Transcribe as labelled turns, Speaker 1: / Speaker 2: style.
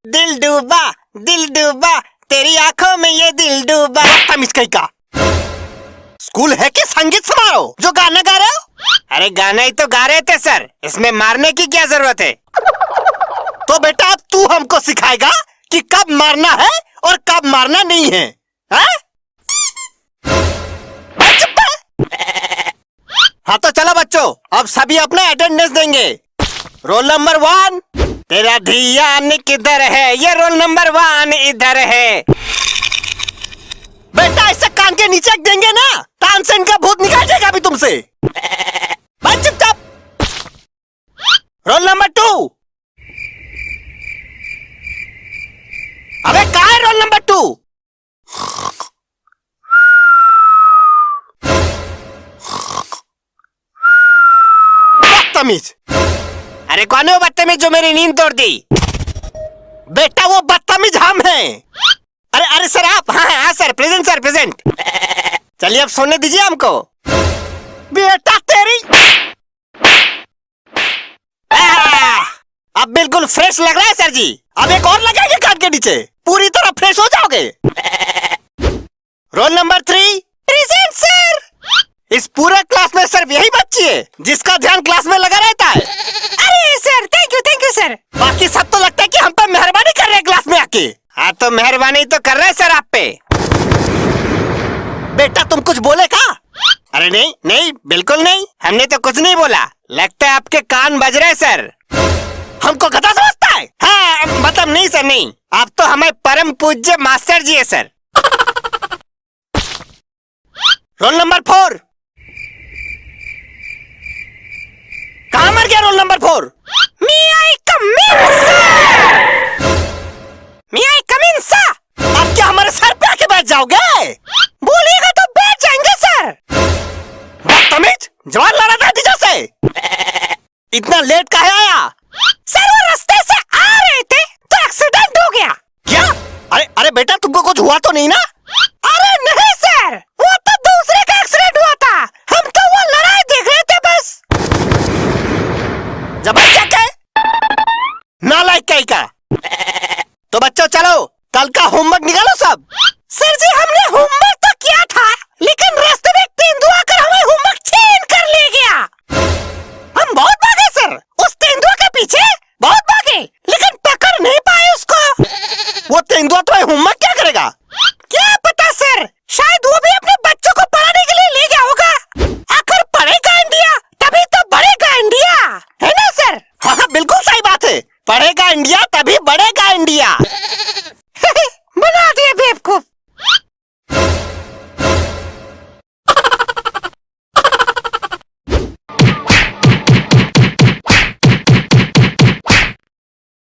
Speaker 1: दिल डूबा तेरी आंखों में ये दिल डूबा। तमीज कहीं का स्कूल है कि संगीत समारोह जो गाना गा रहे हो? अरे गाना ही तो गा रहे थे सर, इसमें मारने की क्या जरूरत है? तो बेटा अब तू हमको सिखाएगा कि कब मारना है और कब मारना नहीं है, है? हाँ तो चलो बच्चों, अब सभी अपना अटेंडेंस देंगे। रोल नंबर 1, तेरा ध्यान किधर है? ये रोल नंबर 1 इधर है। बेटा इससे कान के नीचे देंगे ना, तानसेन का भूत निकाल देगा अभी तुमसे। बस चुपचाप। रोल नंबर 2, अबे कहाँ है रोल नंबर 2? बदतमीज। अरे कौन है वो बदतमीज जो मेरी नींद तोड़ दी? बेटा वो बदतमीज हम हैं। अरे अरे सर आप? हाँ सर, प्रेजेंट सर, प्रेजेंट। चलिए अब सोने दीजिए हमको। बेटा तेरी अब बिल्कुल फ्रेश लग रहा है सर जी। अब एक और लगाएंगे कान के नीचे, पूरी तरह फ्रेश हो जाओगे। Roll number 3, present sir. इस पूरे क्लास में सिर्फ यही बच्ची है जिसका ध्यान क्लास में लगा रहता है। अरे सर थैंक यू सर। बाकी सब तो लगता है कि हम पर मेहरबानी कर रहे हैं क्लास में आके। हाँ तो मेहरबानी तो कर रहे हैं सर आप पे। बेटा तुम कुछ बोले का? अरे नहीं नहीं बिल्कुल नहीं, हमने तो कुछ नहीं बोला। लगता है आपके कान बज रहे सर। हमको गधा समझता है? हाँ मतलब नहीं सर नहीं, आप तो हमारे परम पूज्य मास्टर जी है सर। रोल नंबर 4, कहाँ मर गया roll number 4? May I come in, sir? May I come in, sir? आप क्या हमारे सर पे आके बैठ जाओगे? बोलिएगा तो बैठ जाएंगे सर। बदतमीज, जवान लड़ा था दीजा से। इतना लेट काहे आया? सर वो रास्ते से आ रहे थे तो एक्सीडेंट हो गया। क्या? अरे अरे बेटा तुमको कुछ हुआ तो नहीं ना? अरे नहीं सर, वो तो दूसरे का एक्सीडेंट हुआ था, हम तो वो लड़ाई देख रहे थे बस। जबरदस्त है नालायक कहीं का। तो बच्चों चलो कल का होमवर्क निकालो सब। सर जी हमने होमवर्क तो किया था, लेकिन रास्ते में तेंदुआ आकर हमें होमवर्क छीन कर ले गया। हम बहुत भागे सर, उस तेंदुआ के पीछे बहुत भागे, लेकिन पकड़ नहीं पाए उसको। वो तेंदुआ तुम्हें होमवर्क क्या करेगा? क्या पता सर, शायद वो भी अपने बच्चों को पढ़ाने के लिए ले गया होगा। आखिर पढ़ेगा इंडिया तभी तो बढ़ेगा इंडिया, है ना सर? हाँ बिल्कुल सही बात है, पढ़ेगा इंडिया तभी बढ़ेगा इंडिया।